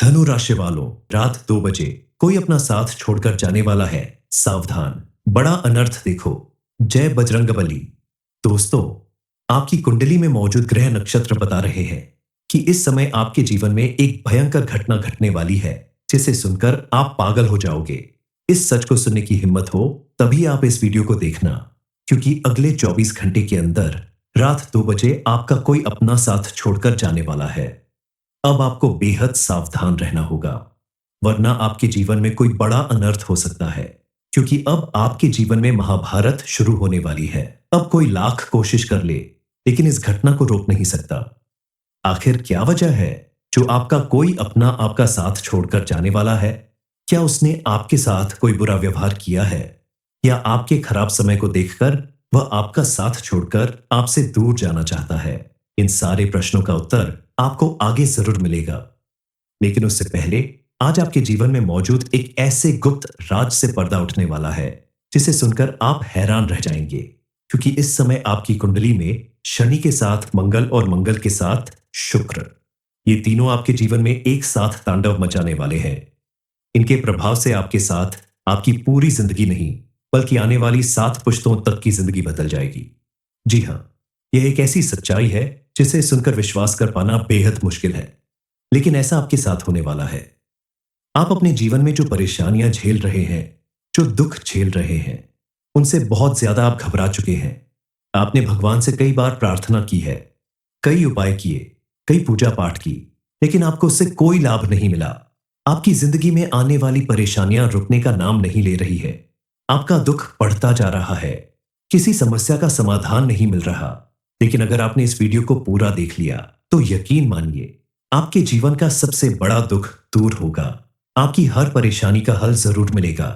धनु राशि वालों, रात 2 बजे कोई अपना साथ छोड़कर जाने वाला है। सावधान, बड़ा अनर्थ देखो। जय बजरंगबली। दोस्तों, आपकी कुंडली में मौजूद ग्रह नक्षत्र बता रहे हैं कि इस समय आपके जीवन में एक भयंकर घटना घटने वाली है, जिसे सुनकर आप पागल हो जाओगे। इस सच को सुनने की हिम्मत हो तभी आप इस वीडियो को देखना, क्योंकि अगले 24 घंटे के अंदर रात 2 बजे आपका कोई अपना साथ छोड़कर जाने वाला है। अब आपको बेहद सावधान रहना होगा, वरना आपके जीवन में कोई बड़ा अनर्थ हो सकता है, क्योंकि अब आपके जीवन में महाभारत शुरू होने वाली है। अब कोई लाख कोशिश कर ले, लेकिन इस घटना को रोक नहीं सकता। आखिर क्या वजह है जो आपका कोई अपना आपका साथ छोड़कर जाने वाला है? क्या उसने आपके साथ कोई बुरा व्यवहार किया है, या आपके खराब समय को देखकर वह आपका साथ छोड़कर आपसे दूर जाना चाहता है? इन सारे प्रश्नों का उत्तर आपको आगे जरूर मिलेगा, लेकिन उससे पहले आज आपके जीवन में मौजूद एक ऐसे गुप्त राज से पर्दा उठने वाला है, जिसे सुनकर आप हैरान रह जाएंगे। क्योंकि इस समय आपकी कुंडली में शनि के साथ मंगल और मंगल के साथ शुक्र, ये तीनों आपके जीवन में एक साथ तांडव मचाने वाले हैं। इनके प्रभाव से आपके साथ आपकी पूरी जिंदगी नहीं, बल्कि आने वाली 7 पुश्तों तक की जिंदगी बदल जाएगी। जी हाँ, यह एक ऐसी सच्चाई है जिसे सुनकर विश्वास कर पाना बेहद मुश्किल है, लेकिन ऐसा आपके साथ होने वाला है। आप अपने जीवन में जो परेशानियां झेल रहे हैं, जो दुख झेल रहे हैं, उनसे बहुत ज्यादा आप घबरा चुके हैं। आपने भगवान से कई बार प्रार्थना की है, कई उपाय किए, कई पूजा पाठ की, लेकिन आपको उससे कोई लाभ नहीं मिला। आपकी जिंदगी में आने वाली परेशानियां रुकने का नाम नहीं ले रही है। आपका दुख बढ़ता जा रहा है, किसी समस्या का समाधान नहीं मिल रहा। लेकिन अगर आपने इस वीडियो को पूरा देख लिया, तो यकीन मानिए, आपके जीवन का सबसे बड़ा दुख दूर होगा। आपकी हर परेशानी का हल जरूर मिलेगा,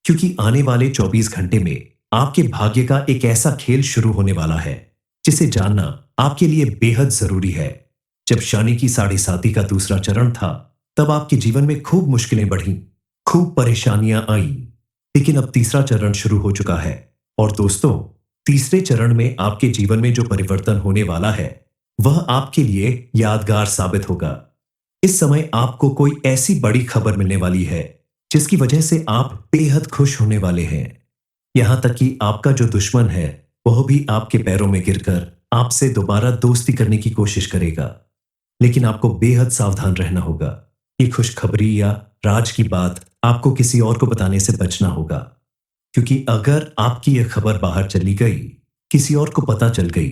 क्योंकि आने वाले 24 घंटे में आपके भाग्य का एक ऐसा खेल शुरू होने वाला है, जिसे जानना आपके लिए बेहद जरूरी है। जब शनि की 7.5 का दूसरा चरण था, तब आपके जीवन में खूब मुश्किलें बढ़ी, खूब परेशानियां आई। लेकिन अब तीसरा चरण शुरू हो चुका है, और दोस्तों, तीसरे चरण में आपके जीवन में जो परिवर्तन होने वाला है, वह आपके लिए यादगार साबित होगा। इस समय आपको कोई ऐसी बड़ी खबर मिलने वाली है, जिसकी वजह से आप बेहद खुश होने वाले हैं। यहां तक कि आपका जो दुश्मन है, वह भी आपके पैरों में गिरकर आपसे दोबारा दोस्ती करने की कोशिश करेगा। लेकिन आपको बेहद सावधान रहना होगा। ये खुशखबरी या राज की बात आपको किसी और को बताने से बचना होगा, क्योंकि अगर आपकी यह खबर बाहर चली गई, किसी और को पता चल गई,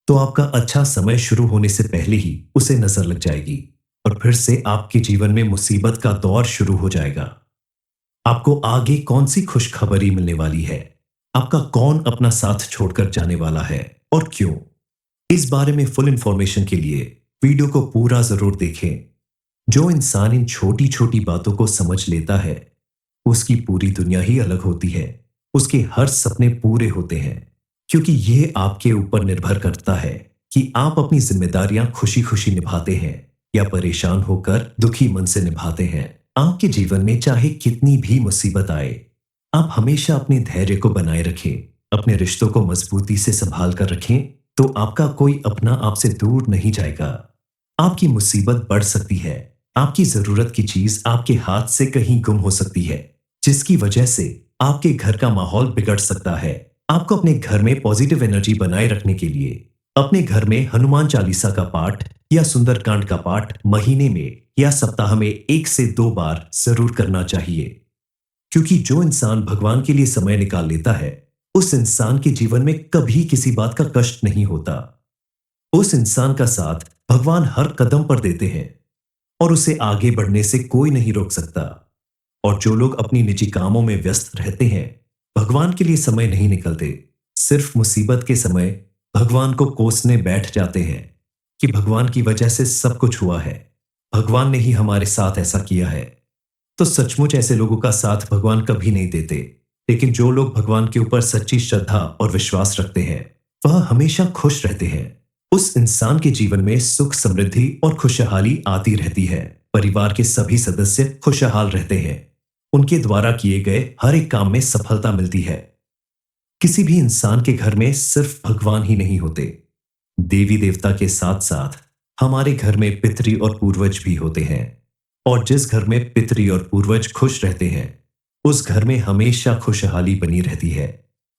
तो आपका अच्छा समय शुरू होने से पहले ही उसे नजर लग जाएगी, और फिर से आपके जीवन में मुसीबत का दौर शुरू हो जाएगा। आपको आगे कौन सी खुशखबरी मिलने वाली है, आपका कौन अपना साथ छोड़कर जाने वाला है, और क्यों? इस बारे में फुल इंफॉर्मेशन के लिए वीडियो को पूरा जरूर देखें। जो इंसान इन छोटी छोटी बातों को समझ लेता है, उसकी पूरी दुनिया ही अलग होती है। उसके हर सपने पूरे होते हैं, क्योंकि यह आपके ऊपर निर्भर करता है कि आप अपनी जिम्मेदारियां खुशी खुशी निभाते हैं, या परेशान होकर दुखी मन से निभाते हैं। आपके जीवन में चाहे कितनी भी मुसीबत आए, आप हमेशा अपने धैर्य को बनाए रखें, अपने रिश्तों को मजबूती से संभाल कर रखें, तो आपका कोई अपना आपसे दूर नहीं जाएगा। आपकी मुसीबत बढ़ सकती है, आपकी जरूरत की चीज आपके हाथ से कहीं गुम हो सकती है, जिसकी वजह से आपके घर का माहौल बिगड़ सकता है। आपको अपने घर में पॉजिटिव एनर्जी बनाए रखने के लिए अपने घर में हनुमान चालीसा का पाठ या सुंदरकांड का पाठ महीने में या सप्ताह में 1 से 2 बार जरूर करना चाहिए। क्योंकि जो इंसान भगवान के लिए समय निकाल लेता है, उस इंसान के जीवन में कभी किसी बात का कष्ट नहीं होता। उस इंसान का साथ भगवान हर कदम पर देते हैं, और उसे आगे बढ़ने से कोई नहीं रोक सकता। और जो लोग अपनी निजी कामों में व्यस्त रहते हैं, भगवान के लिए समय नहीं निकलते, सिर्फ मुसीबत के समय भगवान को कोसने बैठ जाते हैं कि भगवान की वजह से सब कुछ हुआ है, भगवान ने ही हमारे साथ ऐसा किया है। तो सचमुच ऐसे लोगों का साथ भगवान कभी नहीं देते। लेकिन जो लोग भगवान के ऊपर सच्ची श्रद्धा और विश्वास रखते हैं, वह हमेशा खुश रहते हैं। उस इंसान के जीवन में सुख, समृद्धि और खुशहाली आती रहती है। परिवार के सभी सदस्य खुशहाल रहते हैं। उनके द्वारा किए गए हर एक काम में सफलता मिलती है। किसी भी इंसान के घर में सिर्फ भगवान ही नहीं होते, देवी देवता के साथ साथ हमारे घर में पितृ और पूर्वज भी होते हैं। और जिस घर में पितृ और पूर्वज खुश रहते हैं, उस घर में हमेशा खुशहाली बनी रहती है।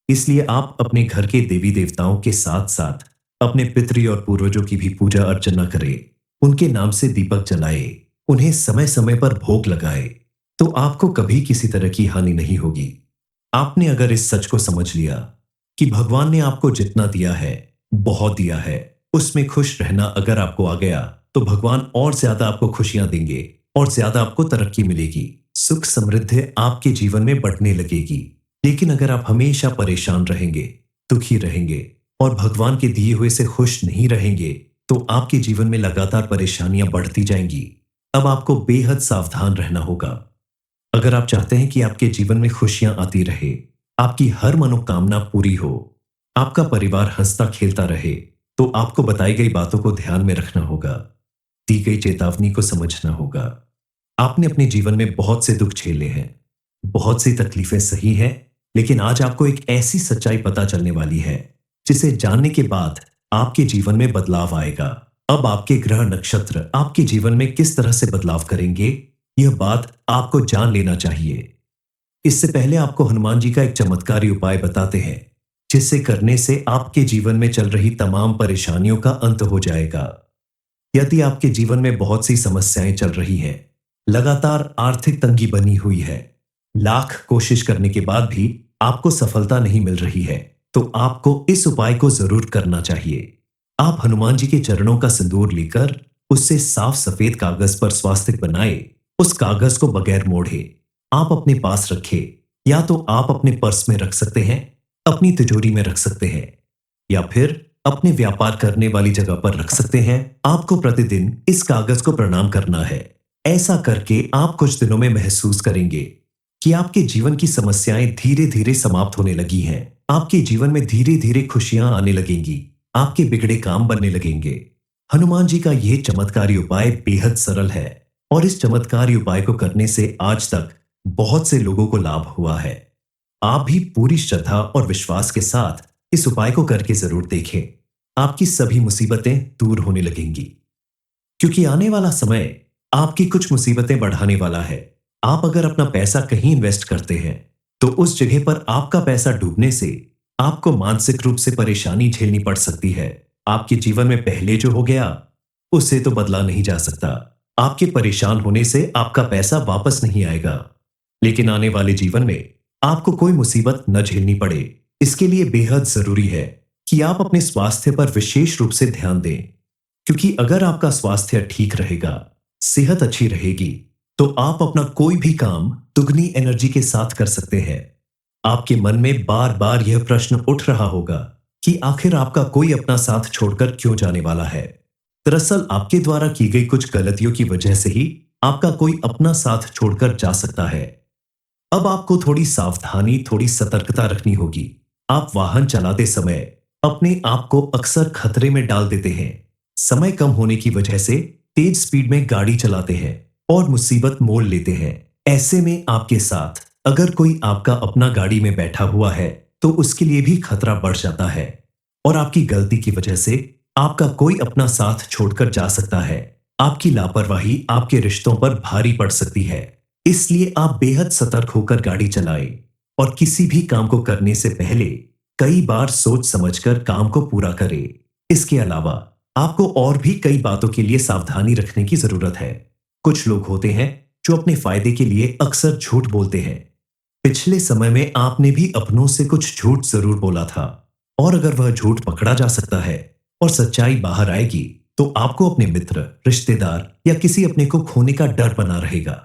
इसलिए आप अपने घर के देवी देवताओं के साथ साथ अपने पितृ और पूर्वजों की भी पूजा अर्चना करें। उनके नाम से दीपक जलाए, उन्हें समय समय पर भोग लगाए, तो आपको कभी किसी तरह की हानि नहीं होगी। आपने अगर इस सच को समझ लिया कि भगवान ने आपको जितना दिया है, बहुत दिया है, उसमें खुश रहना अगर आपको आ गया, तो भगवान और ज्यादा आपको खुशियां देंगे और ज्यादा आपको तरक्की मिलेगी। सुख समृद्धि आपके जीवन में बढ़ने लगेगी। लेकिन अगर आप हमेशा परेशान रहेंगे, दुखी रहेंगे और भगवान के दिए हुए से खुश नहीं रहेंगे, तो आपके जीवन में लगातार परेशानियां बढ़ती जाएंगी। अब आपको बेहद सावधान रहना होगा। अगर आप चाहते हैं कि आपके जीवन में खुशियां आती रहे, आपकी हर मनोकामना पूरी हो, आपका परिवार हंसता खेलता रहे, तो आपको बताई गई बातों को ध्यान में रखना होगा, दी गई चेतावनी को समझना होगा। आपने अपने जीवन में बहुत से दुख झेले हैं, बहुत सी तकलीफें सही है, लेकिन आज आपको एक ऐसी सच्चाई पता चलने वाली है, जिसे जानने के बाद आपके जीवन में बदलाव आएगा। अब आपके ग्रह नक्षत्र आपके जीवन में किस तरह से बदलाव करेंगे, यह बात आपको जान लेना चाहिए। इससे पहले आपको हनुमान जी का एक चमत्कारी उपाय बताते हैं, जिसे करने से आपके जीवन में चल रही तमाम परेशानियों का अंत हो जाएगा। यदि आपके जीवन में बहुत सी समस्याएं चल रही हैं, लगातार आर्थिक तंगी बनी हुई है, लाख कोशिश करने के बाद भी आपको सफलता नहीं मिल रही है, तो आपको इस उपाय को जरूर करना चाहिए। आप हनुमान जी के चरणों का सिंदूर लेकर उससे साफ सफेद कागज पर स्वास्तिक बनाए, उस कागज को बगैर मोड़े आप अपने पास रखें। या तो आप अपने पर्स में रख सकते हैं, अपनी तिजोरी में रख सकते हैं, या फिर अपने व्यापार करने वाली जगह पर रख सकते हैं। आपको प्रतिदिन इस कागज को प्रणाम करना है। ऐसा करके आप कुछ दिनों में महसूस करेंगे कि आपके जीवन की समस्याएं धीरे धीरे समाप्त होने लगी हैं। आपके जीवन में धीरे धीरे खुशियां आने लगेंगी, आपके बिगड़े काम बनने लगेंगे। हनुमान जी का यह चमत्कारी उपाय बेहद सरल है और इस चमत्कारी उपाय को करने से आज तक बहुत से लोगों को लाभ हुआ है। आप भी पूरी श्रद्धा और विश्वास के साथ इस उपाय को करके जरूर देखें। आपकी सभी मुसीबतें दूर होने लगेंगी, क्योंकि आने वाला समय आपकी कुछ मुसीबतें बढ़ाने वाला है। आप अगर अपना पैसा कहीं इन्वेस्ट करते हैं, तो उस जगह पर आपका पैसा डूबने से आपको मानसिक रूप से परेशानी झेलनी पड़ सकती है। आपके जीवन में पहले जो हो गया, उससे तो बदला नहीं जा सकता। आपके परेशान होने से आपका पैसा वापस नहीं आएगा, लेकिन आने वाले जीवन में आपको कोई मुसीबत न झेलनी पड़े। इसके लिए बेहद जरूरी है कि आप अपने स्वास्थ्य पर विशेष रूप से ध्यान दें, क्योंकि अगर आपका स्वास्थ्य ठीक रहेगा, सेहत अच्छी रहेगी, तो आप अपना कोई भी काम दुगनी एनर्जी के साथ कर सकते हैं। आपके मन में बार बार यह प्रश्न उठ रहा होगा कि आखिर आपका कोई अपना साथ छोड़कर क्यों जाने वाला है। दरअसल आपके द्वारा की गई कुछ गलतियों की वजह से ही आपका कोई अपना साथ छोड़कर जा सकता है। अब आपको थोड़ी सावधानी, थोड़ी सतर्कता रखनी होगी। आप वाहन चलाते समय अपने आप को अक्सर खतरे में डाल देते हैं। समय कम होने की वजह से तेज स्पीड में गाड़ी चलाते हैं और मुसीबत मोल लेते हैं। ऐसे में आपके साथ अगर कोई आपका अपना गाड़ी में बैठा हुआ है, तो उसके लिए भी खतरा बढ़ जाता है और आपकी गलती की वजह से आपका कोई अपना साथ छोड़कर जा सकता है। आपकी लापरवाही आपके रिश्तों पर भारी पड़ सकती है। इसलिए आप बेहद सतर्क होकर गाड़ी चलाएं और किसी भी काम को करने से पहले कई बार सोच समझकर काम को पूरा करें। इसके अलावा आपको और भी कई बातों के लिए सावधानी रखने की जरूरत है। कुछ लोग होते हैं जो अपने फायदे के लिए अक्सर झूठ बोलते हैं। पिछले समय में आपने भी अपनों से कुछ झूठ जरूर बोला था, और अगर वह झूठ पकड़ा जा सकता है और सच्चाई बाहर आएगी, तो आपको अपने मित्र, रिश्तेदार या किसी अपने को खोने का डर बना रहेगा।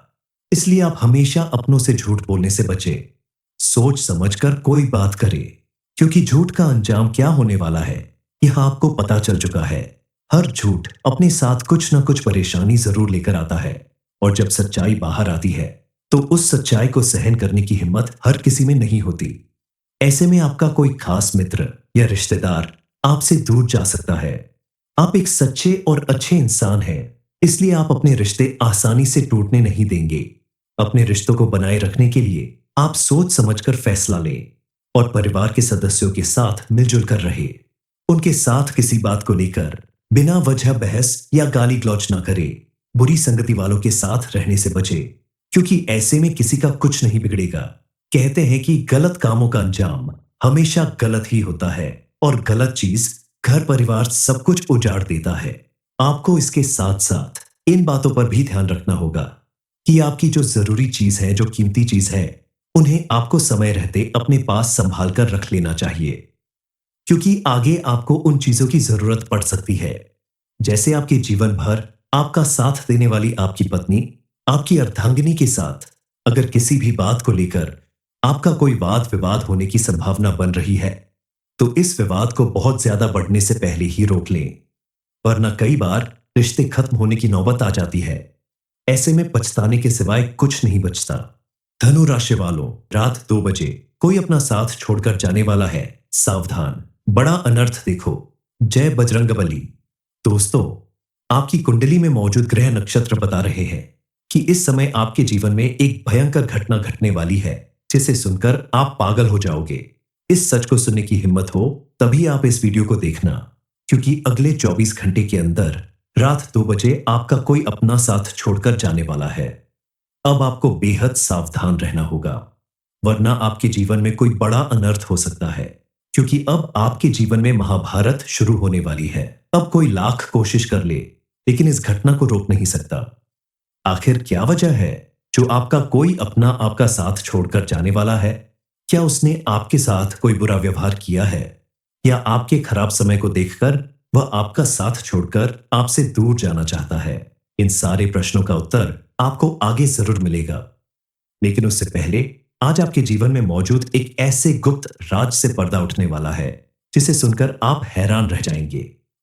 इसलिए आप हमेशा अपनों से झूठ बोलने से बचें। सोच समझकर कोई बात करें, क्योंकि झूठ का अंजाम क्या होने वाला है, यह आपको पता चल चुका है। हर झूठ अपने साथ कुछ न कुछ परेशानी जरूर लेकर आता है, और जब सच्चाई बाहर आती है, तो उस सच्चाई को सहन करने की हिम्मत हर किसी में नहीं होती। ऐसे में आपका कोई खास मित्र या रिश्तेदार आपसे दूर जा सकता है। आप एक सच्चे और अच्छे इंसान हैं, इसलिए आप अपने रिश्ते आसानी से टूटने नहीं देंगे। अपने रिश्तों को बनाए रखने के लिए आप सोच समझकर फैसला लें और परिवार के सदस्यों के साथ मिलजुल कर रहे। उनके साथ किसी बात को लेकर बिना वजह बहस या गाली गलौज ना करें। बुरी संगति वालों के साथ रहने से बचे, क्योंकि ऐसे में किसी का कुछ नहीं बिगड़ेगा। कहते हैं कि गलत कामों का अंजाम हमेशा गलत ही होता है और गलत चीज घर परिवार सब कुछ उजाड़ देता है। आपको इसके साथ साथ इन बातों पर भी ध्यान रखना होगा कि आपकी जो जरूरी चीज है, जो कीमती चीज है, उन्हें आपको समय रहते अपने पास संभाल कर रख लेना चाहिए, क्योंकि आगे आपको उन चीजों की जरूरत पड़ सकती है। जैसे आपके जीवन भर आपका साथ देने वाली आपकी पत्नी, आपकी अर्धांगिनी के साथ अगर किसी भी बात को लेकर आपका कोई वाद विवाद होने की संभावना बन रही है, तो इस विवाद को बहुत ज्यादा बढ़ने से पहले ही रोक लें, वरना कई बार रिश्ते खत्म होने की नौबत आ जाती है। ऐसे में पछताने के सिवाय कुछ नहीं बचता। धनु राशि वालों, रात 2 बजे कोई अपना साथ छोड़कर जाने वाला है, सावधान, बड़ा अनर्थ देखो। जय बजरंगबली। दोस्तों, आपकी कुंडली में मौजूद ग्रह नक्षत्र बता रहे हैं कि इस समय आपके जीवन में एक भयंकर घटना घटने वाली है, जिसे सुनकर आप पागल हो जाओगे। इस सच को सुनने की हिम्मत हो तभी आप इस वीडियो को देखना, क्योंकि अगले 24 घंटे के अंदर रात 2 बजे आपका कोई अपना साथ छोड़कर जाने वाला है। अब आपको बेहद सावधान रहना होगा, वरना आपके जीवन में कोई बड़ा अनर्थ हो सकता है, क्योंकि अब आपके जीवन में महाभारत शुरू होने वाली है। अब कोई लाख कोशिश कर ले, लेकिन इस घटना को रोक नहीं सकता। आखिर क्या वजह है जो आपका कोई अपना आपका साथ छोड़कर जाने वाला है? क्या उसने आपके साथ कोई बुरा व्यवहार किया है, या आपके खराब समय को देखकर वह आपका साथ छोड़कर आपसे दूर जाना चाहता है? इन सारे प्रश्नों का उत्तर आपको आगे जरूर मिलेगा, लेकिन उससे पहले आज आपके जीवन में मौजूद एक ऐसे गुप्त राज से पर्दा उठने वाला है, जिसे सुनकर आप हैरान रह जाएंगे,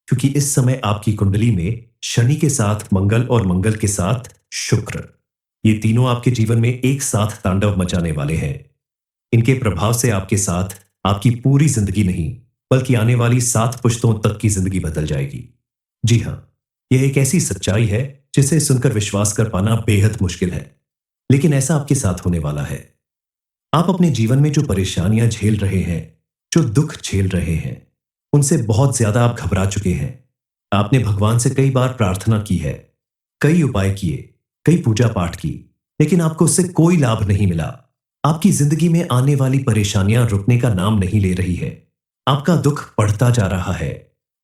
क्योंकि इस समय आपकी कुंडली में शनि के साथ मंगल और मंगल के साथ शुक्र, ये तीनों आपके जीवन में एक साथ तांडव मचाने वाले हैं। इनके प्रभाव से आपके साथ आपकी पूरी जिंदगी नहीं, बल्कि आने वाली 7 पुश्तों तक की जिंदगी बदल जाएगी। जी हां, यह एक ऐसी सच्चाई है जिसे सुनकर विश्वास कर पाना बेहद मुश्किल है, लेकिन ऐसा आपके साथ होने वाला है। आप अपने जीवन में जो परेशानियां झेल रहे हैं, जो दुख झेल रहे हैं, उनसे बहुत ज्यादा आप घबरा चुके हैं। आपने भगवान से कई बार प्रार्थना की है, कई उपाय किए, कई पूजा पाठ की, लेकिन आपको उससे कोई लाभ नहीं मिला। आपकी जिंदगी में आने वाली परेशानियां रुकने का नाम नहीं ले रही है। आपका दुख बढ़ता जा रहा है,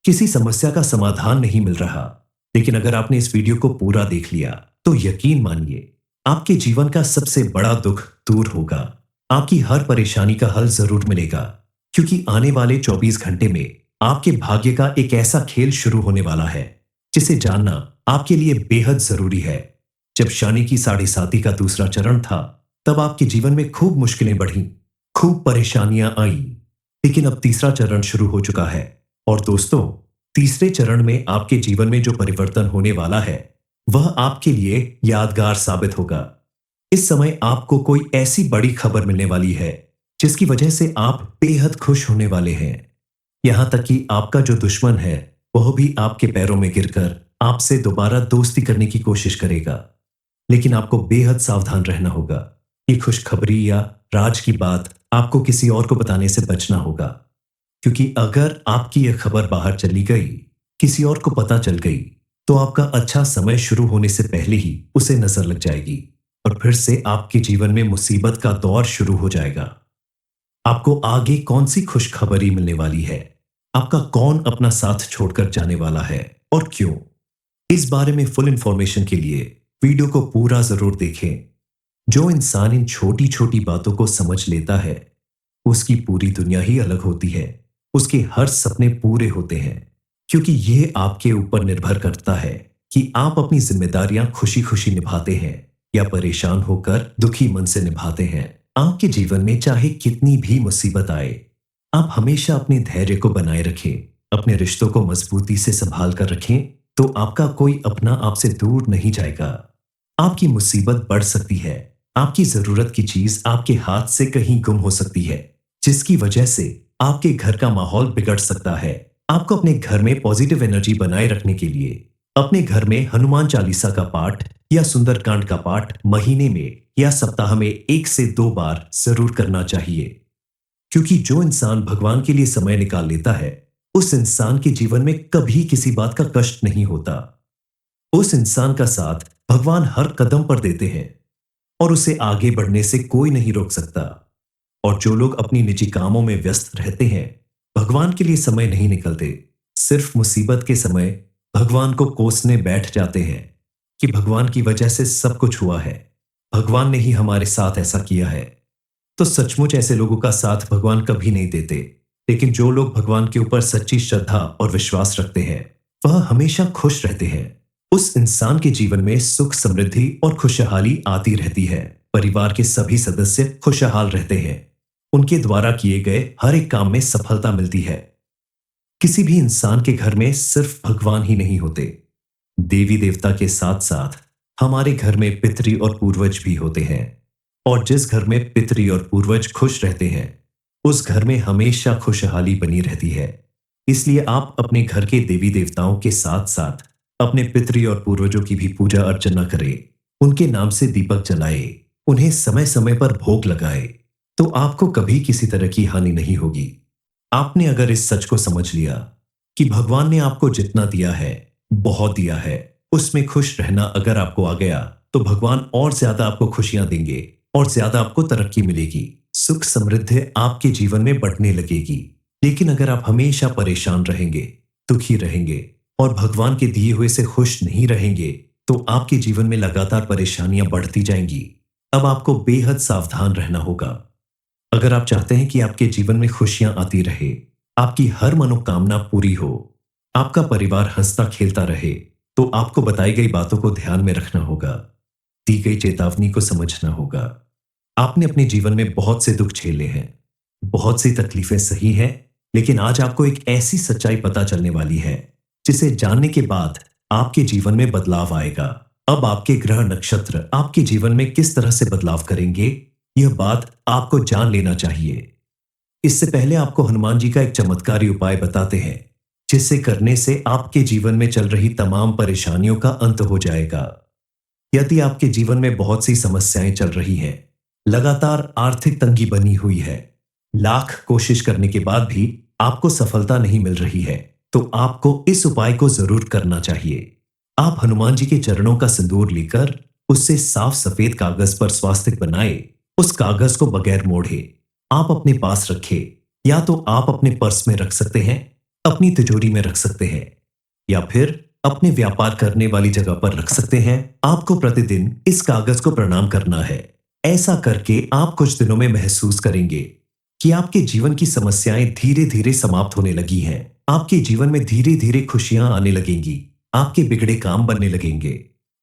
किसी समस्या का समाधान नहीं मिल रहा। लेकिन अगर आपने इस वीडियो को पूरा देख लिया, तो यकीन मानिए आपके जीवन का सबसे बड़ा दुख दूर होगा। आपकी हर परेशानी का हल जरूर मिलेगा, क्योंकि आने वाले 24 घंटे में आपके भाग्य का एक ऐसा खेल शुरू होने वाला है, जिसे जानना आपके लिए बेहद जरूरी है। जब शनि की 7.5 का दूसरा चरण था, तब आपके जीवन में खूब मुश्किलें बढ़ी, खूब परेशानियां आई, लेकिन अब तीसरा चरण शुरू हो चुका है। और दोस्तों, तीसरे चरण में आपके जीवन में जो परिवर्तन होने वाला है, वह आपके लिए यादगार साबित होगा। इस समय आपको कोई ऐसी बड़ी खबर मिलने वाली है, जिसकी वजह से आप बेहद खुश होने वाले हैं। यहां तक कि आपका जो दुश्मन है, वह भी आपके पैरों में गिरकर आपसे दोबारा दोस्ती करने की कोशिश करेगा। लेकिन आपको बेहद सावधान रहना होगा। ये खुशखबरी या राज की बात आपको किसी और को बताने से बचना होगा, क्योंकि अगर आपकी यह खबर बाहर चली गई, किसी और को पता चल गई, तो आपका अच्छा समय शुरू होने से पहले ही उसे नजर लग जाएगी और फिर से आपके जीवन में मुसीबत का दौर शुरू हो जाएगा। आपको आगे कौन सी खुशखबरी मिलने वाली है, आपका कौन अपना साथ छोड़कर जाने वाला है और क्यों, इस बारे में फुल इंफॉर्मेशन के लिए वीडियो को पूरा जरूर देखें। जो इंसान इन छोटी छोटी बातों को समझ लेता है, उसकी पूरी दुनिया ही अलग होती है। उसके हर सपने पूरे होते हैं, क्योंकि यह आपके ऊपर निर्भर करता है कि आप अपनी जिम्मेदारियां खुशी खुशी निभाते हैं या परेशान होकर दुखी मन से निभाते हैं। आपके जीवन में चाहे कितनी भी मुसीबत आए, आप हमेशा अपने धैर्य को बनाए रखें, अपने रिश्तों को मजबूती से संभाल कर रखें, तो आपका कोई अपना आपसे दूर नहीं जाएगा। आपकी मुसीबत बढ़ सकती है, आपकी जरूरत की चीज आपके हाथ से कहीं गुम हो सकती है, जिसकी वजह से आपके घर का माहौल बिगड़ सकता है। आपको अपने घर में पॉजिटिव एनर्जी बनाए रखने के लिए अपने घर में हनुमान चालीसा का पाठ या सुंदरकांड का पाठ महीने में या सप्ताह में 1 से 2 बार जरूर करना चाहिए, क्योंकि जो इंसान भगवान के लिए समय निकाल लेता है, उस इंसान के जीवन में कभी किसी बात का कष्ट नहीं होता। उस इंसान का साथ भगवान हर कदम पर देते हैं और उसे आगे बढ़ने से कोई नहीं रोक सकता। और जो लोग अपनी निजी कामों में व्यस्त रहते हैं, भगवान के लिए समय नहीं निकलते, सिर्फ मुसीबत के समय भगवान को कोसने बैठ जाते हैं कि भगवान की वजह से सब कुछ हुआ है, भगवान ने ही हमारे साथ ऐसा किया है। तो सचमुच ऐसे लोगों का साथ भगवान कभी नहीं देते। लेकिन जो लोग भगवान के ऊपर सच्ची श्रद्धा और विश्वास रखते हैं, वह हमेशा खुश रहते हैं। उस इंसान के जीवन में सुख, समृद्धि और खुशहाली आती रहती है। परिवार के सभी सदस्य खुशहाल रहते हैं। उनके द्वारा किए गए हर एक काम में सफलता मिलती है। किसी भी इंसान के घर में सिर्फ भगवान ही नहीं होते, देवी देवता के साथ साथ हमारे घर में पितरी और पूर्वज भी होते हैं। और जिस घर में पितरी और पूर्वज खुश रहते हैं, उस घर में हमेशा खुशहाली बनी रहती है। इसलिए आप अपने घर के देवी देवताओं के साथ साथ अपने पितरी और पूर्वजों की भी पूजा अर्चना करें। उनके नाम से दीपक जलाए, उन्हें समय समय पर भोग लगाए, तो आपको कभी किसी तरह की हानि नहीं होगी। आपने अगर इस सच को समझ लिया कि भगवान ने आपको जितना दिया है, बहुत दिया है, उसमें खुश रहना अगर आपको आ गया, तो भगवान और ज्यादा आपको खुशियां देंगे और ज्यादा आपको तरक्की मिलेगी। सुख समृद्धि आपके जीवन में बढ़ने लगेगी। लेकिन अगर आप हमेशा परेशान रहेंगे, दुखी रहेंगे और भगवान के दिए हुए से खुश नहीं रहेंगे, तो आपके जीवन में लगातार परेशानियां बढ़ती जाएंगी। अब आपको बेहद सावधान रहना होगा। अगर आप चाहते हैं कि आपके जीवन में खुशियां आती रहे, आपकी हर मनोकामना पूरी हो, आपका परिवार हंसता खेलता रहे, तो आपको बताई गई बातों को ध्यान में रखना होगा, दी गई चेतावनी को समझना होगा। आपने अपने जीवन में बहुत से दुख झेले हैं, बहुत सी तकलीफें सही हैं, लेकिन आज आपको एक ऐसी सच्चाई पता चलने वाली है जिसे जानने के बाद आपके जीवन में बदलाव आएगा। अब आपके ग्रह नक्षत्र आपके जीवन में किस तरह से बदलाव करेंगे, यह बात आपको जान लेना चाहिए। इससे पहले आपको हनुमान जी का एक चमत्कारी उपाय बताते हैं, जिसे करने से आपके जीवन में चल रही तमाम परेशानियों का अंत हो जाएगा। यदि आपके जीवन में बहुत सी समस्याएं चल रही हैं, लगातार आर्थिक तंगी बनी हुई है, लाख कोशिश करने के बाद भी आपको सफलता नहीं मिल रही है, तो आपको इस उपाय को जरूर करना चाहिए। आप हनुमान जी के चरणों का सिंदूर लेकर उससे साफ सफेद कागज पर स्वास्तिक बनाए, उस कागज को बगैर मोड़े आप अपने पास रखें। या तो आप अपने पर्स में रख सकते हैं, अपनी तिजोरी में रख सकते हैं, या फिर अपने व्यापार करने वाली जगह पर रख सकते हैं। आपको प्रतिदिन इस कागज को प्रणाम करना है। ऐसा करके आप कुछ दिनों में महसूस करेंगे कि आपके जीवन की समस्याएं धीरे धीरे समाप्त होने लगी हैं। आपके जीवन में धीरे धीरे खुशियां आने लगेंगी, आपके बिगड़े काम बनने लगेंगे।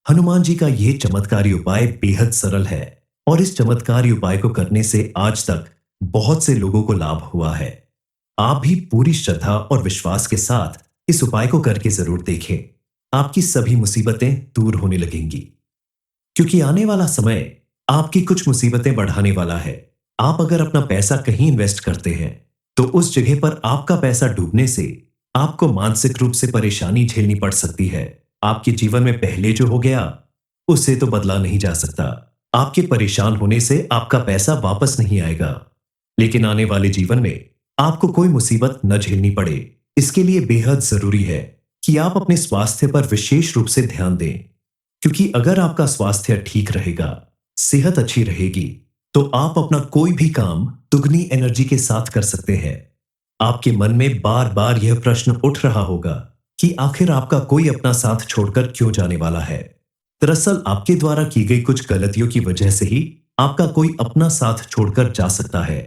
हनुमान जी का यह चमत्कारी उपाय बेहद सरल है और इस चमत्कारी उपाय को करने से आज तक बहुत से लोगों को लाभ हुआ है। आप भी पूरी श्रद्धा और विश्वास के साथ इस उपाय को करके जरूर देखें। आपकी सभी मुसीबतें दूर होने लगेंगी, क्योंकि आने वाला समय आपकी कुछ मुसीबतें बढ़ाने वाला है। आप अगर अपना पैसा कहीं इन्वेस्ट करते हैं, तो उस जगह पर आपका पैसा डूबने से आपको मानसिक रूप से परेशानी झेलनी पड़ सकती है। आपके जीवन में पहले जो हो गया, उसे तो बदला नहीं जा सकता। आपके परेशान होने से आपका पैसा वापस नहीं आएगा, लेकिन आने वाले जीवन में आपको कोई मुसीबत न झेलनी पड़े। इसके लिए बेहद जरूरी है कि आप अपने स्वास्थ्य पर विशेष रूप से ध्यान दें, क्योंकि अगर आपका स्वास्थ्य ठीक रहेगा, सेहत अच्छी रहेगी, तो आप अपना कोई भी काम दुगनी एनर्जी के साथ कर सकते हैं। आपके मन में बार बार यह प्रश्न उठ रहा होगा कि आखिर आपका कोई अपना साथ छोड़कर क्यों जाने वाला है। दरअसल आपके द्वारा की गई कुछ गलतियों की वजह से ही आपका कोई अपना साथ छोड़कर जा सकता है।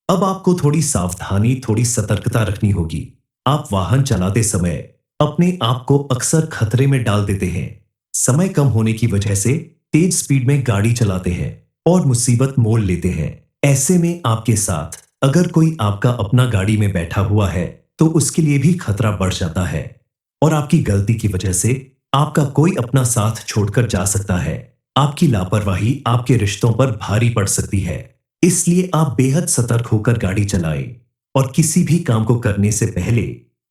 अब आपको थोड़ी सावधानी, थोड़ी सतर्कता रखनी होगी। आप वाहन चलाते समय अपने आप को अक्सर खतरे में डाल देते हैं। समय कम होने की वजह से तेज स्पीड में गाड़ी चलाते हैं और मुसीबत मोल लेते हैं। ऐसे में आपके साथ अगर कोई आपका अपना गाड़ी में बैठा हुआ है, तो उसके लिए भी खतरा बढ़ जाता है और आपकी गलती की वजह से आपका कोई अपना साथ छोड़कर जा सकता है। आपकी लापरवाही आपके रिश्तों पर भारी पड़ सकती है। इसलिए आप बेहद सतर्क होकर गाड़ी चलाएं और किसी भी काम को करने से पहले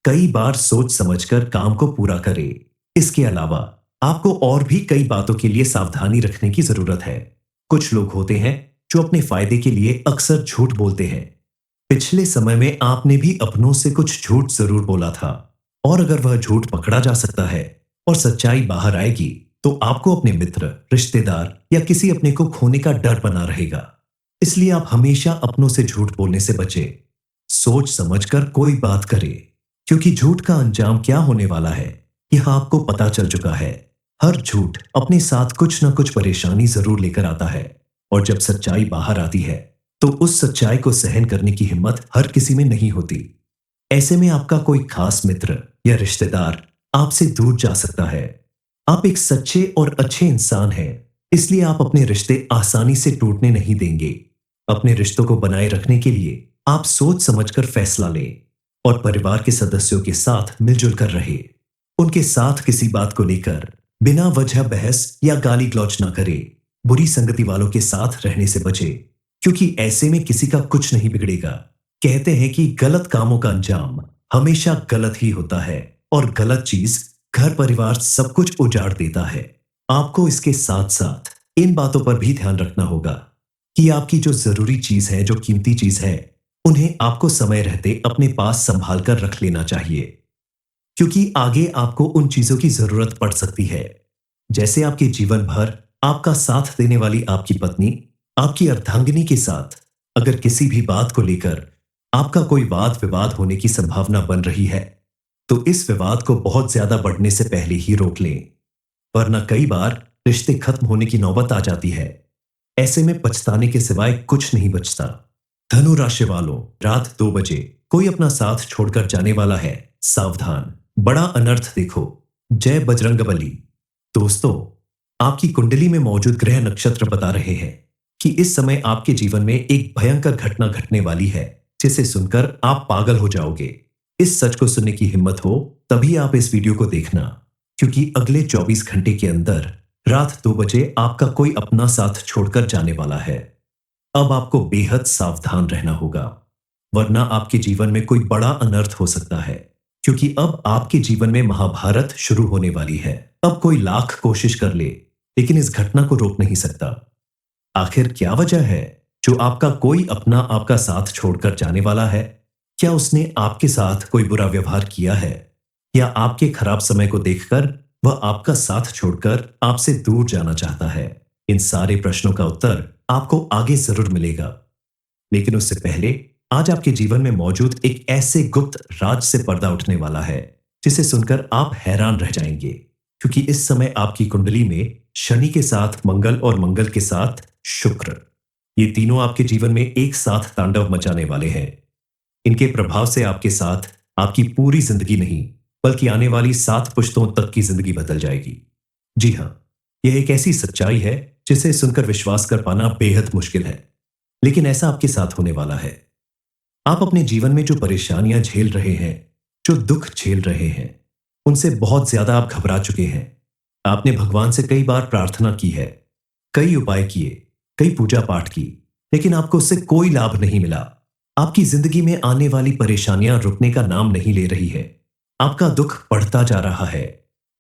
कई बार सोच समझकर काम को पूरा करें। इसके अलावा आपको और भी कई बातों के लिए सावधानी रखने की जरूरत है। कुछ लोग होते हैं जो अपने फायदे के लिए अक्सर झूठ बोलते हैं। पिछले समय में आपने भी अपनों से कुछ झूठ जरूर बोला था, और अगर वह झूठ पकड़ा जा सकता है, और सच्चाई बाहर आएगी तो आपको अपने मित्र, रिश्तेदार या किसी अपने को खोने का डर बना रहेगा। इसलिए आप हमेशा अपनों से झूठ बोलने से बचें। सोच समझकर कोई बात करें, क्योंकि झूठ का अंजाम क्या होने वाला है यह आपको पता चल चुका है। हर झूठ अपने साथ कुछ न कुछ परेशानी जरूर लेकर आता है, और जब सच्चाई बाहर आती है तो उस सच्चाई को सहन करने की हिम्मत हर किसी में नहीं होती। ऐसे में आपका कोई खास मित्र या रिश्तेदार आपसे दूर जा सकता है। आप एक सच्चे और अच्छे इंसान हैं, इसलिए आप अपने रिश्ते आसानी से टूटने नहीं देंगे। अपने रिश्तों को बनाए रखने के लिए आप सोच समझकर फैसला लें और परिवार के सदस्यों के साथ मिलजुल कर रहे। उनके साथ किसी बात को लेकर बिना वजह बहस या गाली गलौज ना करें। बुरी संगति वालों के साथ रहने से बचें, क्योंकि ऐसे में किसी का कुछ नहीं बिगड़ेगा। कहते हैं कि गलत कामों का अंजाम हमेशा गलत ही होता है, और गलत चीज घर परिवार सब कुछ उजाड़ देता है। आपको इसके साथ साथ इन बातों पर भी ध्यान रखना होगा कि आपकी जो जरूरी चीज है, जो कीमती चीज है, उन्हें आपको समय रहते अपने पास संभाल कर रख लेना चाहिए, क्योंकि आगे आपको उन चीजों की जरूरत पड़ सकती है। जैसे आपके जीवन भर आपका साथ देने वाली आपकी पत्नी, आपकी अर्धांगिनी के साथ अगर किसी भी बात को लेकर आपका कोई वाद विवाद होने की संभावना बन रही है, तो इस विवाद को बहुत ज्यादा बढ़ने से पहले ही रोक लें, वरना कई बार रिश्ते खत्म होने की नौबत आ जाती है। ऐसे में पछताने के सिवाय कुछ नहीं बचता। धनु राशि वालों, रात 2 बजे कोई अपना साथ छोड़कर जाने वाला है, सावधान, बड़ा अनर्थ देखो। जय बजरंगबली। दोस्तों, आपकी कुंडली में मौजूद ग्रह नक्षत्र बता रहे हैं कि इस समय आपके जीवन में एक भयंकर घटना घटने वाली है, जिसे सुनकर आप पागल हो जाओगे। इस सच को सुनने की हिम्मत हो तभी आप इस वीडियो को देखना, क्योंकि अगले 24 घंटे के अंदर रात 2 बजे आपका कोई अपना साथ छोड़कर जाने वाला है। अब आपको बेहद सावधान रहना होगा, वरना आपके जीवन में कोई बड़ा अनर्थ हो सकता है, क्योंकि अब आपके जीवन में महाभारत शुरू होने वाली है। अब कोई लाख कोशिश कर ले, लेकिन इस घटना को रोक नहीं सकता। आखिर क्या वजह है जो आपका कोई अपना आपका साथ छोड़कर जाने वाला है? क्या उसने आपके साथ कोई बुरा व्यवहार किया है, या आपके खराब समय को देखकर वह आपका साथ छोड़कर आपसे दूर जाना चाहता है? इन सारे प्रश्नों का उत्तर आपको आगे जरूर मिलेगा, लेकिन उससे पहले आज आपके जीवन में मौजूद एक ऐसे गुप्त राज से पर्दा उठने वाला है, जिसे सुनकर आप हैरान रह जाएंगे, क्योंकि इस समय आपकी कुंडली में शनि के साथ मंगल और मंगल के साथ शुक्र, ये तीनों आपके जीवन में एक साथ तांडव मचाने वाले हैं। इनके प्रभाव से आपके साथ आपकी पूरी जिंदगी नहीं, बल्कि आने वाली 7 पुश्तों तक की जिंदगी बदल जाएगी। जी हां, यह एक ऐसी सच्चाई है जिसे सुनकर विश्वास कर पाना बेहद मुश्किल है, लेकिन ऐसा आपके साथ होने वाला है। आप अपने जीवन में जो परेशानियां झेल रहे हैं, जो दुख झेल रहे हैं, उनसे बहुत ज्यादा आप घबरा चुके हैं। आपने भगवान से कई बार प्रार्थना की है, कई उपाय किए, कई पूजा पाठ की, लेकिन आपको उससे कोई लाभ नहीं मिला। आपकी जिंदगी में आने वाली परेशानियां रुकने का नाम नहीं ले रही है। आपका दुख बढ़ता जा रहा है,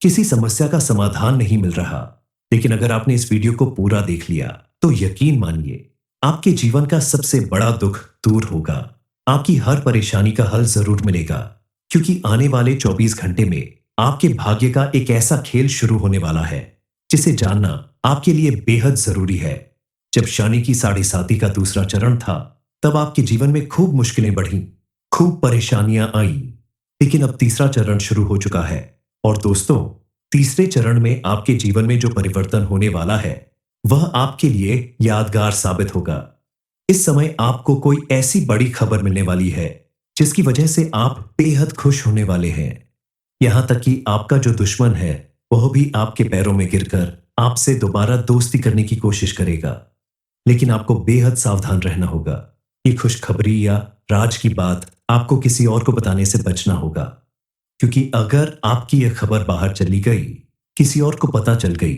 किसी समस्या का समाधान नहीं मिल रहा। लेकिन अगर आपने इस वीडियो को पूरा देख लिया तो यकीन मानिए, आपके जीवन का सबसे बड़ा दुख दूर होगा। आपकी हर परेशानी का हल जरूर मिलेगा, क्योंकि आने वाले 24 घंटे में आपके भाग्य का एक ऐसा खेल शुरू होने वाला है, जिसे जानना आपके लिए बेहद जरूरी है। जब शनि की 7.5 का दूसरा चरण था, तब आपके जीवन में खूब मुश्किलें बढ़ी, खूब परेशानियां आई, लेकिन अब तीसरा चरण शुरू हो चुका है। और दोस्तों, तीसरे चरण में आपके जीवन में जो परिवर्तन होने वाला है, वह आपके लिए यादगार साबित होगा। इस समय आपको कोई ऐसी बड़ी खबर मिलने वाली है, जिसकी वजह से आप बेहद खुश होने वाले हैं। यहां तक कि आपका जो दुश्मन है, वह भी आपके पैरों में गिरकर आपसे दोबारा दोस्ती करने की कोशिश करेगा। लेकिन आपको बेहद सावधान रहना होगा। ये खुशखबरी या राज की बात आपको किसी और को बताने से बचना होगा, क्योंकि अगर आपकी यह खबर बाहर चली गई, किसी और को पता चल गई,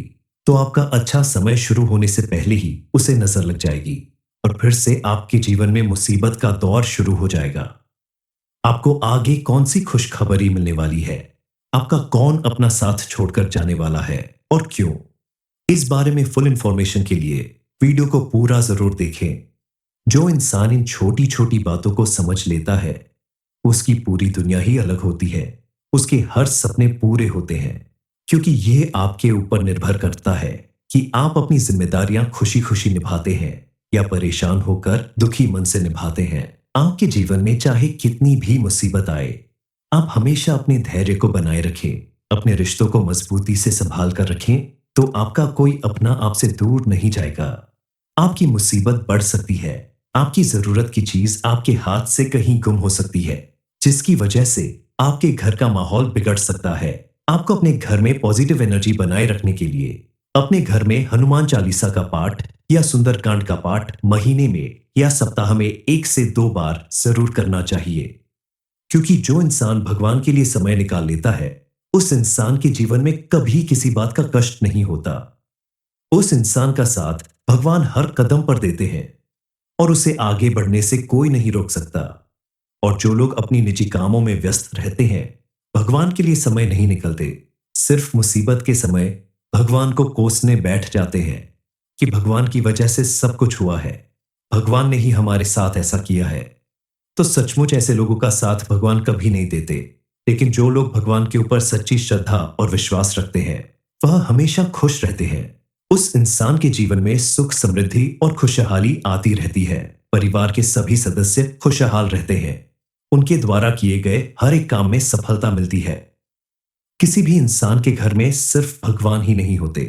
तो आपका अच्छा समय शुरू होने से पहले ही उसे नजर लग जाएगी, और फिर से आपके जीवन में मुसीबत का दौर शुरू हो जाएगा। आपको आगे कौन सी खुशखबरी मिलने वाली है, आपका कौन अपना साथ छोड़कर जाने वाला है और क्यों, इस बारे में फुल इंफॉर्मेशन के लिए वीडियो को पूरा जरूर देखें। जो इंसान इन छोटी छोटी बातों को समझ लेता है, उसकी पूरी दुनिया ही अलग होती है। उसके हर सपने पूरे होते हैं, क्योंकि ये आपके ऊपर निर्भर करता है कि आप अपनी जिम्मेदारियां खुशी खुशी निभाते हैं या परेशान होकर दुखी मन से निभाते हैं। आपके जीवन में चाहे कितनी भी मुसीबत आए, आप हमेशा अपने धैर्य को बनाए रखें, अपने रिश्तों को मजबूती से संभाल कर रखें, तो आपका कोई अपना आपसे दूर नहीं जाएगा। आपकी मुसीबत बढ़ सकती है, आपकी जरूरत की चीज आपके हाथ से कहीं गुम हो सकती है, जिसकी वजह से आपके घर का माहौल बिगड़ सकता है। आपको अपने घर में पॉजिटिव एनर्जी बनाए रखने के लिए अपने घर में हनुमान चालीसा का पाठ या सुंदरकांड का पाठ महीने में या सप्ताह में 1 से 2 बार जरूर करना चाहिए। क्योंकि जो इंसान भगवान के लिए समय निकाल लेता है, उस इंसान के जीवन में कभी किसी बात का कष्ट नहीं होता। उस इंसान का साथ भगवान हर कदम पर देते हैं और उसे आगे बढ़ने से कोई नहीं रोक सकता। और जो लोग अपनी निजी कामों में व्यस्त रहते हैं, भगवान के लिए समय नहीं निकलते, सिर्फ मुसीबत के समय भगवान को कोसने बैठ जाते हैं कि भगवान की वजह से सब कुछ हुआ है, भगवान ने ही हमारे साथ ऐसा किया है। तो सचमुच ऐसे लोगों का साथ भगवान कभी नहीं देते। लेकिन जो लोग भगवान के ऊपर सच्ची श्रद्धा और विश्वास रखते हैं, वह हमेशा खुश रहते हैं। उस इंसान के जीवन में सुख समृद्धि और खुशहाली आती रहती है। परिवार के सभी सदस्य खुशहाल रहते हैं, उनके द्वारा किए गए हर एक काम में सफलता मिलती है। किसी भी इंसान के घर में सिर्फ भगवान ही नहीं होते,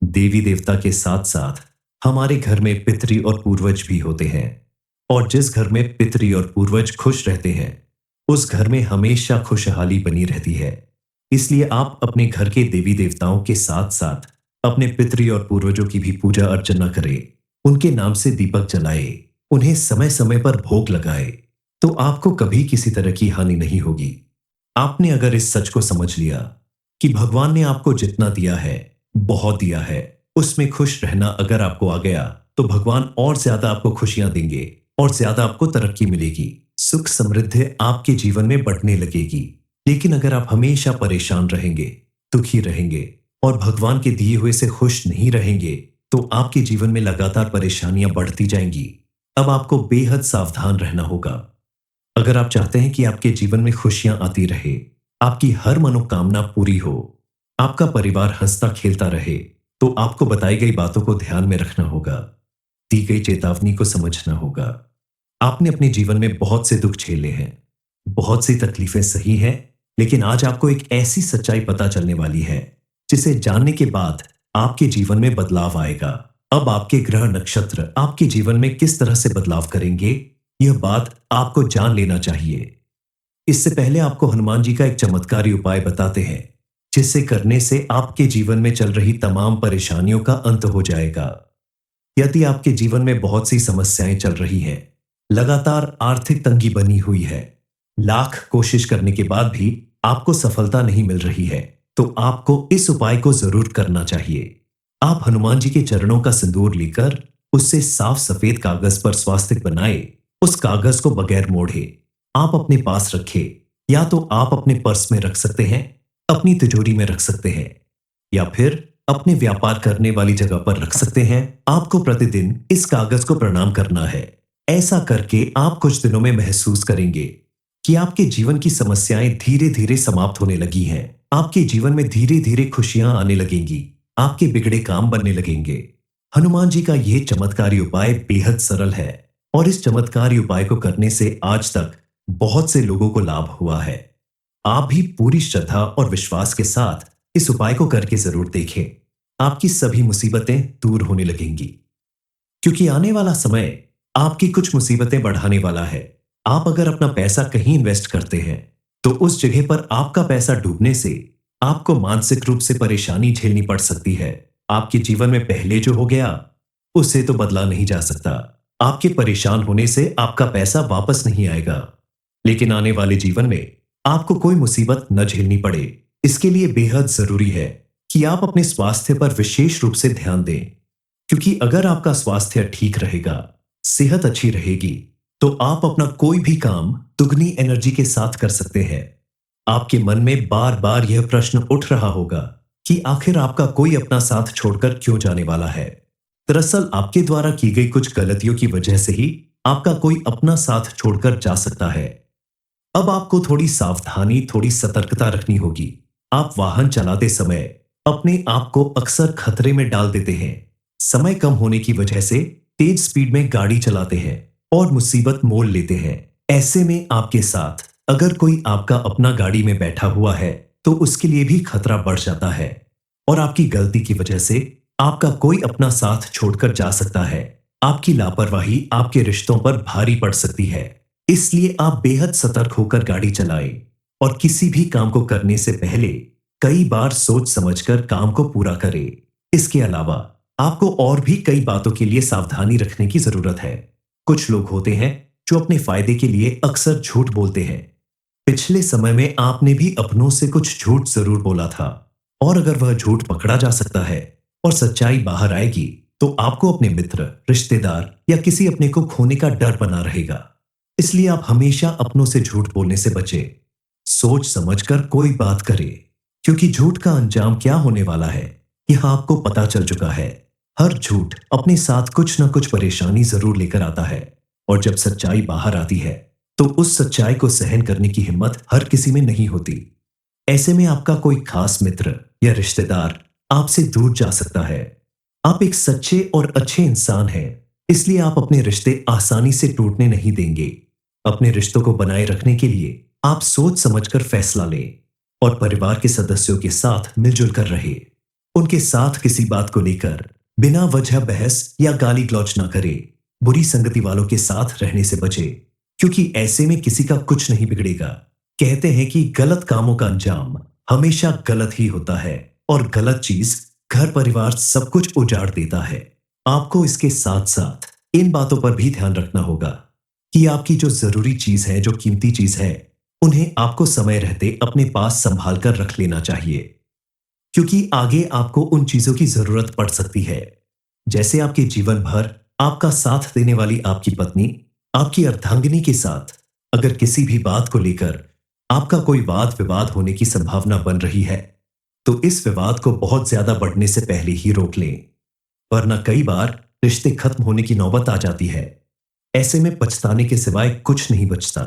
देवी देवता के साथ साथ हमारे घर में पितृ और पूर्वज भी होते हैं। और जिस घर में पितृ और पूर्वज खुश रहते हैं, उस घर में हमेशा खुशहाली बनी रहती है। इसलिए आप अपने घर के देवी देवताओं के साथ साथ अपने पितृ और पूर्वजों की भी पूजा अर्चना करें, उनके नाम से दीपक जलाए, उन्हें समय समय पर भोग लगाए, तो आपको कभी किसी तरह की हानि नहीं होगी। आपने अगर इस सच को समझ लिया कि भगवान ने आपको जितना दिया है, बहुत दिया है, उसमें खुश रहना अगर आपको आ गया, तो भगवान और ज्यादा आपको खुशियां देंगे और ज्यादा आपको तरक्की मिलेगी, सुख समृद्धि आपके जीवन में बढ़ने लगेगी। लेकिन अगर आप हमेशा परेशान रहेंगे, दुखी रहेंगे और भगवान के दिए हुए से खुश नहीं रहेंगे, तो आपके जीवन में लगातार परेशानियां बढ़ती जाएंगी। अब आपको बेहद सावधान रहना होगा। अगर आप चाहते हैं कि आपके जीवन में खुशियां आती रहे, आपकी हर मनोकामना पूरी हो, आपका परिवार हंसता खेलता रहे, तो आपको बताई गई बातों को ध्यान में रखना होगा, दी गई चेतावनी को समझना होगा। आपने अपने जीवन में बहुत से दुख झेले हैं, बहुत सी तकलीफें सही हैं, लेकिन आज आपको एक ऐसी सच्चाई पता चलने वाली है जिसे जानने के बाद आपके जीवन में बदलाव आएगा। अब आपके ग्रह नक्षत्र आपके जीवन में किस तरह से बदलाव करेंगे, यह बात आपको जान लेना चाहिए। इससे पहले आपको हनुमान जी का एक चमत्कारी उपाय बताते हैं, जिसे करने से आपके जीवन में चल रही तमाम परेशानियों का अंत हो जाएगा। यदि आपके जीवन में बहुत सी समस्याएं चल रही हैं, लगातार आर्थिक तंगी बनी हुई है, लाख कोशिश करने के बाद भी आपको सफलता नहीं मिल रही है, तो आपको इस उपाय को जरूर करना चाहिए। आप हनुमान जी के चरणों का सिंदूर लेकर उससे साफ सफेद कागज पर स्वास्तिक बनाए, उस कागज को बगैर मोड़े आप अपने पास रखें, या तो आप अपने पर्स में रख सकते हैं, अपनी तिजोरी में रख सकते हैं, या फिर अपने व्यापार करने वाली जगह पर रख सकते हैं। आपको प्रतिदिन इस कागज को प्रणाम करना है। ऐसा करके आप कुछ दिनों में महसूस करेंगे कि आपके जीवन की समस्याएं धीरे धीरे समाप्त होने लगी हैं। आपके जीवन में धीरे धीरे खुशियां आने लगेंगी, आपके बिगड़े काम बनने लगेंगे। हनुमान जी का यह चमत्कारी उपाय बेहद सरल है और इस चमत्कारी उपाय को करने से आज तक बहुत से लोगों को लाभ हुआ है। आप भी पूरी श्रद्धा और विश्वास के साथ इस उपाय को करके जरूर देखें। आपकी सभी मुसीबतें दूर होने लगेंगी, क्योंकि आने वाला समय आपकी कुछ मुसीबतें बढ़ाने वाला है। आप अगर अपना पैसा कहीं इन्वेस्ट करते हैं, तो उस जगह पर आपका पैसा डूबने से आपको मानसिक रूप से परेशानी झेलनी पड़ सकती है। आपके जीवन में पहले जो हो गया, उसे तो बदला नहीं जा सकता। आपके परेशान होने से आपका पैसा वापस नहीं आएगा, लेकिन आने वाले जीवन में आपको कोई मुसीबत न झेलनी पड़े। इसके लिए बेहद जरूरी है कि आप अपने स्वास्थ्य पर विशेष रूप से ध्यान दें, क्योंकि अगर आपका स्वास्थ्य ठीक रहेगा, सेहत अच्छी रहेगी, तो आप अपना कोई भी काम दुगनी एनर्जी के साथ कर सकते हैं। आपके मन में बार बार यह प्रश्न उठ रहा होगा कि आखिर आपका कोई अपना साथ छोड़कर क्यों जाने वाला है। दरअसल आपके द्वारा की गई कुछ गलतियों की वजह से ही आपका कोई अपना साथ छोड़कर जा सकता है। अब आपको थोड़ी सावधानी, थोड़ी सतर्कता रखनी होगी। आप वाहन चलाते समय अपने आप को अक्सर खतरे में डाल देते हैं। समय कम होने की वजह से तेज स्पीड में गाड़ी चलाते हैं और मुसीबत मोल लेते हैं। ऐसे में आपके साथ अगर कोई आपका अपना गाड़ी में बैठा हुआ है तो उसके लिए भी खतरा बढ़ जाता है और आपकी गलती की वजह से आपका कोई अपना साथ छोड़कर जा सकता है। आपकी लापरवाही आपके रिश्तों पर भारी पड़ सकती है। इसलिए आप बेहद सतर्क होकर गाड़ी चलाएं और किसी भी काम को करने से पहले कई बार सोच समझकर काम को पूरा करें। इसके अलावा आपको और भी कई बातों के लिए सावधानी रखने की जरूरत है। कुछ लोग होते हैं जो अपने फायदे के लिए अक्सर झूठ बोलते हैं। पिछले समय में आपने भी अपनों से कुछ झूठ जरूर बोला था और अगर वह झूठ पकड़ा जा सकता है और सच्चाई बाहर आएगी तो आपको अपने मित्र, रिश्तेदार या किसी अपने को खोने का डर बना रहेगा। इसलिए आप हमेशा अपनों से झूठ बोलने से बचें। सोच समझकर कोई बात करें, क्योंकि झूठ का अंजाम क्या होने वाला है यह आपको पता चल चुका है। हर झूठ अपने साथ कुछ न कुछ परेशानी जरूर लेकर आता है और जब सच्चाई बाहर आती है तो उस सच्चाई को सहन करने की हिम्मत हर किसी में नहीं होती। ऐसे में आपका कोई खास मित्र या रिश्तेदार आपसे दूर जा सकता है। आप एक सच्चे और अच्छे इंसान हैं, इसलिए आप अपने रिश्ते आसानी से टूटने नहीं देंगे। अपने रिश्तों को बनाए रखने के लिए आप सोच समझकर फैसला लें और परिवार के सदस्यों के साथ मिलजुल कर रहे। उनके साथ किसी बात को लेकर बिना वजह बहस या गाली गलौज ना करें। बुरी संगति वालों के साथ रहने से बचें, क्योंकि ऐसे में किसी का कुछ नहीं बिगड़ेगा। कहते हैं कि गलत कामों का अंजाम हमेशा गलत ही होता है और गलत चीज घर परिवार सब कुछ उजाड़ देता है। आपको इसके साथ साथ इन बातों पर भी ध्यान रखना होगा कि आपकी जो जरूरी चीज है, जो कीमती चीज है, उन्हें आपको समय रहते अपने पास संभाल कर रख लेना चाहिए, क्योंकि आगे आपको उन चीजों की जरूरत पड़ सकती है। जैसे आपके जीवन भर आपका साथ देने वाली आपकी पत्नी आपकी अर्धांगिनी के साथ अगर किसी भी बात को लेकर आपका कोई वाद विवाद होने की संभावना बन रही है तो इस विवाद को बहुत ज्यादा बढ़ने से पहले ही रोक लें, वरना कई बार रिश्ते खत्म होने की नौबत आ जाती है। ऐसे में पछताने के सिवाय कुछ नहीं बचता।